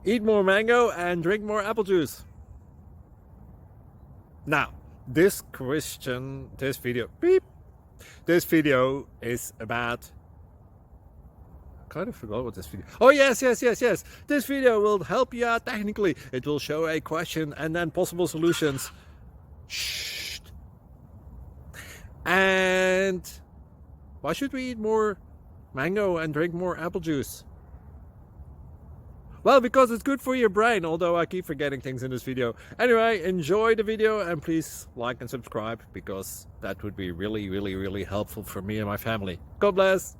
Eat more mango and drink more apple juice. Now, this video is about, I kind of forgot what this video. Oh yes. This video will help you out technically. It will show a question and then possible solutions. Shh. And why should we eat more mango and drink more apple juice? Well, because it's good for your brain, although I keep forgetting things in this video. Anyway, enjoy the video and please like and subscribe, because that would be really helpful for me and my family. God bless!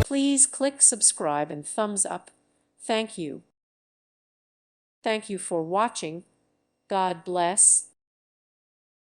Please click subscribe and thumbs up. Thank you. Thank you for watching. God bless.